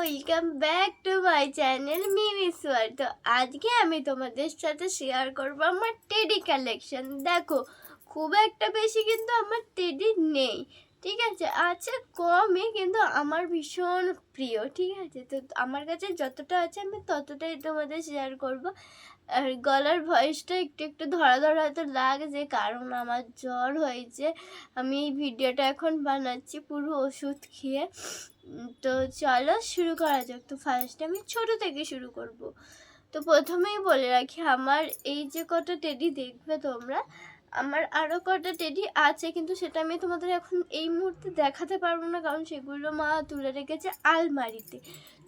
Welcome back to my channel Mimi's world. তো আজকে আমি তোমাদের সাথে শেয়ার করবো আমার টেডি কালেকশন। দেখো, খুব একটা বেশি কিন্তু আমার টেডি নেই, ঠিক আছে, আছে কমই, কিন্তু আমার ভীষণ প্রিয়, ঠিক আছে। তো আমার কাছে যতটা আছে আমি ততটাই তোমাদের শেয়ার করব। আর গলার ভয়েসটা একটু একটু ধরা ধরা হয়তো লাগছে, কারণ আমার জ্বর হয়েছে। আমি এই ভিডিওটা এখন বানাচ্ছি পুরো ওষুধ খেয়ে। তো চলো শুরু করা যাক। তো ফার্স্টে আমি ছোট থেকে শুরু করব। তো প্রথমেই বলে রাখি, আমার এই যে কটা টেডি দেখবে তোমরা, আমার আরও কটা টেডি আছে, কিন্তু সেটা আমি তোমাদের এখন এই মুহূর্তে দেখাতে পারবো না, কারণ সেগুলো মা তুলে রেখেছে আলমারিতে।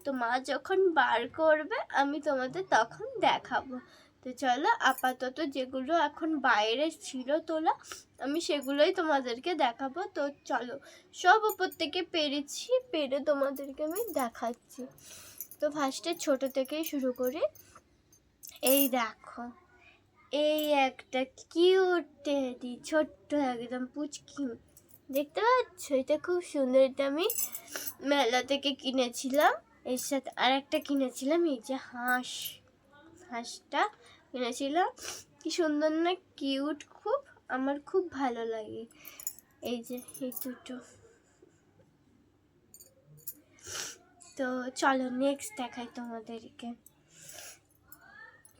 তো মা যখন বার করবে আমি তোমাদের তখন দেখাবো। তো চলো, আপাতত যেগুলো এখন বাইরে ছিল তোলা আমি সেগুলোই তোমাদেরকে দেখাবো। তো চলো, সব উপর থেকে পেরেছি, পেরে তোমাদেরকে আমি দেখাচ্ছি। তো ফার্স্টে ছোট থেকেই শুরু করি। এই দেখো, এই একটা কিউট টেডি, ছোট্ট একদম পুচকি, দেখতে পাচ্ছ? এটা খুব সুন্দর। এটা আমি মেলা থেকে কিনেছিলাম। এর সাথে আর একটা কিনেছিলাম, এই যে হাঁসটা কিনেছিলাম। কি সুন্দর না, কিউট খুব, আমার খুব ভালো লাগে। এই যে এই দুটো। তো চলো নেক্সট দেখাই তোমাদেরকে।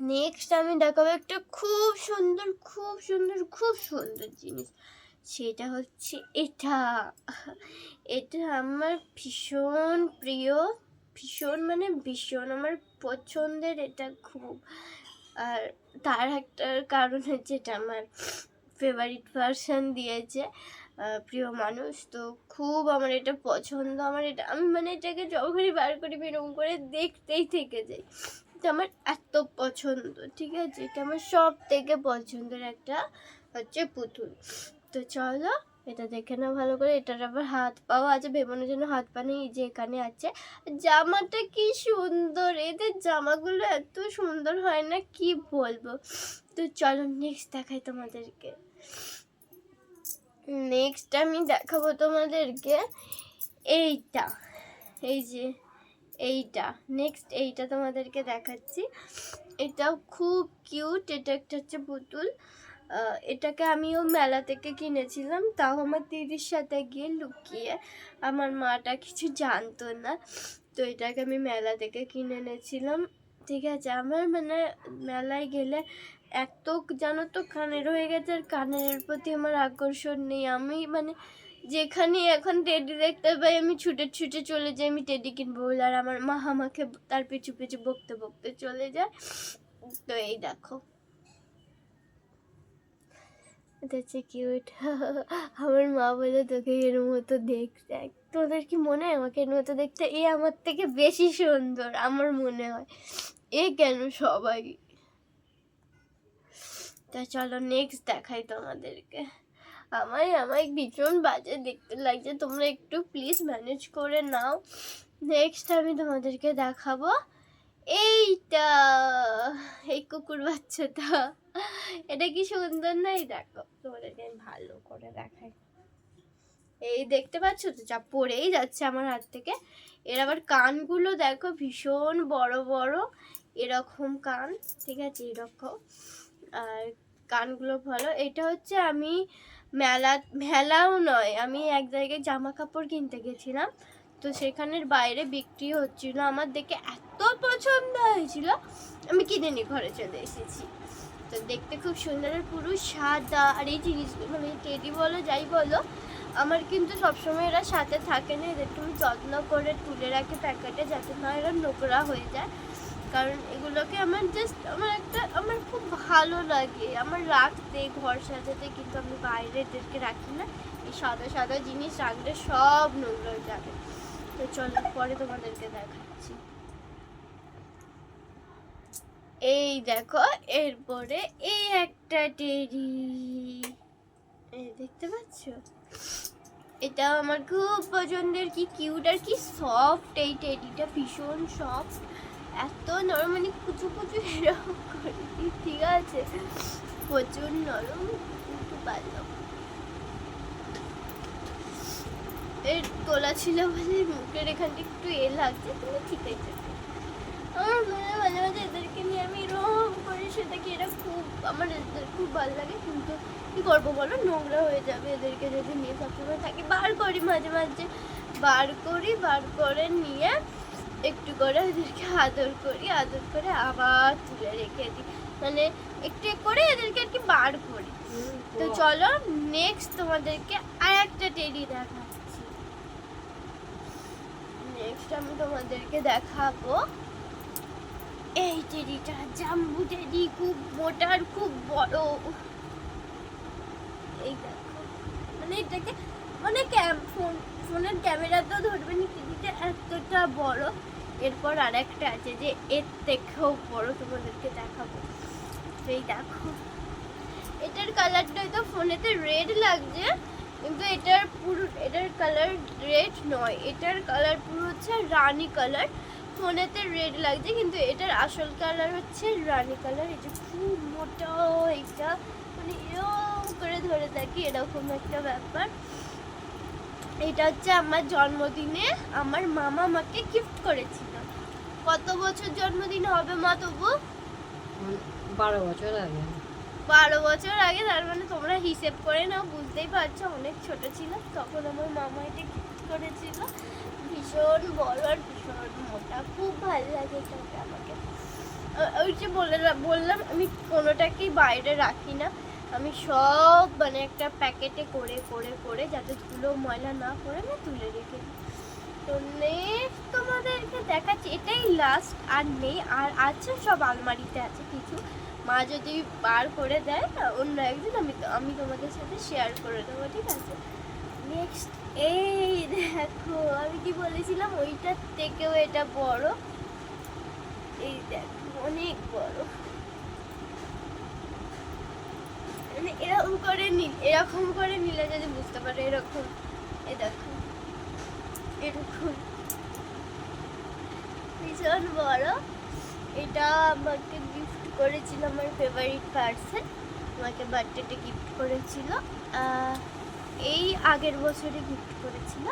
নেক্সট আমি দেখাবো একটা খুব সুন্দর খুব সুন্দর খুব সুন্দর জিনিস। সেটা হচ্ছে এটা। এটা আমার ভীষণ প্রিয়, ভীষণ মানে ভীষণ আমার পছন্দের এটা খুব। আর তার একটা কারণ হচ্ছে এটা আমার ফেভারিট পারসন দিয়েছে, প্রিয় মানুষ। তো খুব আমার এটা পছন্দ। আমার এটা আমি মানে এটাকে যখনই বার করি এরকম করে দেখতেই থেকে যাই। এটা আমার এত পছন্দ, ঠিক আছে। এটা আমার সব থেকে পছন্দের একটা হচ্ছে পুতুল। তো চলো এটা দেখে না ভালো করে। এটার আবার হাত পাও আছে, ভেবানোর জন্য হাত পা নেই, যে এখানে আছে। জামাটা কি সুন্দর, এদের জামাগুলো এত সুন্দর হয় না, কি বলবো। তো চলো নেক্সট দেখাই তোমাদেরকে। নেক্সট আমি দেখাবো তোমাদেরকে এইটা, এই যে এইটা। নেক্সট এইটা তোমাদেরকে দেখাচ্ছি। এটাও খুব কিউট। এটা একটা হচ্ছে পুতুল। এটাকে আমিও মেলা থেকে কিনেছিলাম, তাও আমার দিদির সাথে গিয়ে লুকিয়ে। আমার মাটা কিছু জানতো না, তো এটাকে আমি মেলা থেকে কিনে এনেছিলাম, ঠিক আছে। আমার মানে মেলায় গেলে এত জানো তো কানের হয়ে গেছে, আর কানের প্রতি আমার আকর্ষণ নেই। আমি মানে যেখানে এখন টেডি দেখতে পাই আমি ছুটে ছুটে চলে যাই, আমি টেডি কিনবো বলে। আর আমার মা আমাকে তার পিছু পিছু বকতে বকতে চলে যায়। তো এই দেখো, এটা হচ্ছে কিউট। আমার মা বলে তোকে এর মতো দেখতে। তোদের কি মনে হয় আমাকে এর মতো দেখতে? এ আমার থেকে বেশি সুন্দর আমার মনে হয়। এ কেন সবাই। তা চলো নেক্সট দেখাই তোমাদেরকে। আমায় ভীষণ বাজে দেখতে লাগছে, তোমরা একটু প্লিজ ম্যানেজ করে নাও। নেক্সট আমি তোমাদেরকে দেখাবো এইটা, এই কুকুর বাচ্চাটা। এটা কি সুন্দর না? এই দেখো, তোমাদেরকে আমি ভালো করে দেখাই। এই দেখতে পাচ্ছ তো, যা পড়েই যাচ্ছে আমার হাত থেকে। এর আবার কানগুলো দেখো, ভীষণ বড় বড় এরকম কান, ঠিক আছে, এরকম। আর কানগুলো ভালো। এটা হচ্ছে আমি মেলাও নয়, আমি এক জায়গায় জামা কাপড় কিনতে গেছিলাম, তো সেখানের বাইরে বিক্রি হচ্ছিল। আমার দেখে এত পছন্দ হয়েছিল, আমি কিনে নিয়ে ঘরে চলে এসেছি। তো দেখতে খুব সুন্দর, পুরো সাদা। আর এই জিনিসগুলো মানে টেডি বলো যাই বলো, আমার কিন্তু সবসময় এরা সাথে থাকে না, এদেরকে আমি যত্ন করে তুলে রাখি প্যাকেটে, যাতে না এরা নোংরা হয়ে যায়। কারণ এগুলোকে আমার খুব ভালো লাগে আমার রাখতে, ঘর সাজাতে, কিন্তু আমি বাইরে এদেরকে রাখি না। এই সাদা সাদা জিনিস রাখলে সব নোংরা হয়ে যাবে। তো চলো পরে তোমাদেরকে দেখাচ্ছি। এই দেখো, এরপরে এই একটা টেডি, এই দেখতে পাচ্ছ? এটাও আমার খুব পছন্দের। কি কিউট আর কি সফট এই টেডিটা, ভীষণ সফট, এত নরম, মানে কুচু কুচু এরকম করে, ঠিক আছে, প্রচুর নরম, কিন্তু ভালো। এর তোলা ছিল বলে মুখের এখানটা একটু লাগছে, কিন্তু ঠিক আছে। আমার মাঝে মাঝে এদেরকে নিয়ে আমি এরকম করে সেটাকে, এরা খুব আমার এদের খুব ভালো লাগে, কিন্তু কি করবো বলো, নোংরা হয়ে যাবে এদেরকে যদি নিয়ে সবসময় থাকি। বার করি মাঝে মাঝে, বার করে নিয়ে একটু করে এদেরকে আদর করি, আদর করে আবার তুলে রেখে দিই, মানে একটু করে এদেরকে আর কি বার করি। তো চলো নেক্সট তোমাদেরকে আর একটা টেডি দেখাচ্ছি। নেক্সট আমি তোমাদেরকে দেখাবো এই টেডিটা, জাম্বু টেডি, খুব মোটা আর খুব বড়। এই দেখো, মানে এটাকে মানে ফোনের ক্যামেরাতেও ধরবে না, টেডিটা এতটা বড়। এরপর আর একটা আছে যে এর থেকেও বড়, তোমাদেরকে দেখাবো। এই দেখো, এটার কালারটা তো ফোনেতে রেড লাগছে, কিন্তু এটার কালার রেড নয়, এটার কালার পুরো হচ্ছে রানী কালার। ফোনেতে রেড লাগছে, কিন্তু এটার আসল কালার হচ্ছে রানী কালার। এটা খুব মোটা, এটা মানে এরকম করে ধরে থাকি, এরকম একটা ব্যাপার। এটা হচ্ছে আমার জন্মদিনে আমার মামা আমাকে গিফট করেছিল। কত বছর জন্মদিন হবে মা তবু? 12 বছর আগে। 12 বছর আগে, তার মানে তোমরা হিসেব করে নাও, বুঝতেই পারছো অনেক ছোট ছিল তখন আমার মামা এটা গিফট করেছিল। ভীষণ বড় আর ভীষণ মোটা, খুব ভালো লাগে এটাকে আমাকে। ওই যে বললাম আমি কোনোটাকেই বাইরে রাখি না, আমি সব মানে একটা প্যাকেটে করে করে করে, যাতে ধুলো ময়লা না করে না তুলে রেখে দিই। তো নেক্সট তোমাদেরকে দেখাচ্ছি, এটাই লাস্ট, আর নেই, আর আছে সব আলমারিতে আছে কিছু। মা যদি বার করে দেয় না অন্য একদিন, আমি তোমাদের সাথে শেয়ার করে দেবো, ঠিক আছে? নেক্সট এই দেখো, আমি কি বলেছিলাম ওইটার থেকেও এটা বড়। এই দেখো অনেক বড়, মানে এরকম করে নিলে যদি বুঝতে পারো, এরকম, এই দেখো এরকম ভীষণ বড়। এটা আমাকে গিফট করেছিল আমার ফেভারিট পার্সন, আমাকে বার্থডেতে গিফট করেছিল, এই আগের বছরে গিফট করেছিল।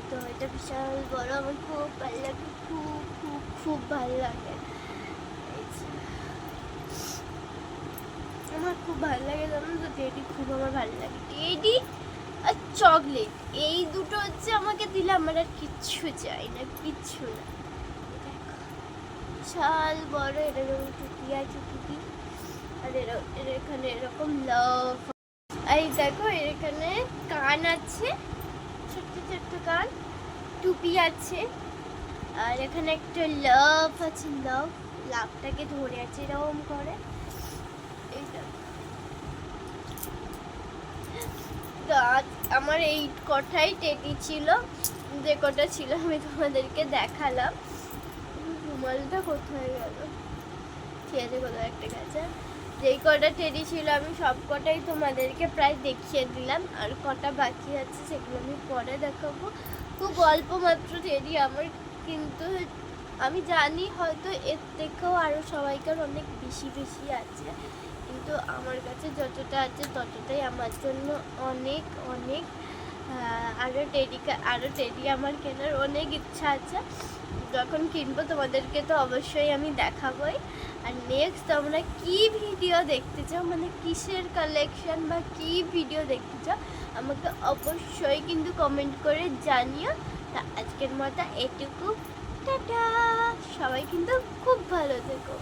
তো এটা বিশাল বড়, আমার খুব ভালো লাগে, খুব খুব খুব ভালো লাগে, আমার খুব ভালো লাগে, জানো তো টেডি খুব আমার ভালো লাগে। টেডি আর চকলেট, এই দুটো হচ্ছে আমাকে দিলে আমার আর কিচ্ছু চাই না, কিচ্ছু না। বিশাল বড়, এরকম টুপি আছে, টুপি, আর এর এখানে এরকম লাভ, এই দেখো এর এখানে কান আছে, ছোট্ট ছোট্ট কান, টুপি আছে, আর এখানে একটা লাভ আছে, লাভটাকে ধরে আছে এরকম করে। আমার এই কটাই টেডি ছিল, যে কটা ছিল আমি তোমাদেরকে দেখালাম। রুমালটা কোথায় গেল? ঠিক আছে, কোথাও একটা গেছে। যেই কটা টেডি ছিল আমি সব কটাই তোমাদেরকে প্রায় দেখিয়ে দিলাম, আর কটা বাকি আছে সেগুলো আমি পরে দেখাবো। খুব অল্প মাত্র টেডি আমার, কিন্তু আমি জানি হয়তো এর থেকেও আরও সবাইকার অনেক বেশি বেশি আছে, কিন্তু আমার কাছে যতটা আছে ততটাই আমার জন্য অনেক অনেক। আরও টেডি আমার কেনার অনেক ইচ্ছা আছে, যখন কিনবো তোমাদেরকে তো অবশ্যই আমি দেখাবোই। আর নেক্সট তোমরা কি ভিডিও দেখতে চাও, মানে কিসের কালেকশন বা কি ভিডিও দেখতে চাও, আমাকে অবশ্যই কিন্তু কমেন্ট করে জানিও। তা আজকের মতো এটুকু, টাটা, সবাই কিন্তু খুব ভালো থেকো।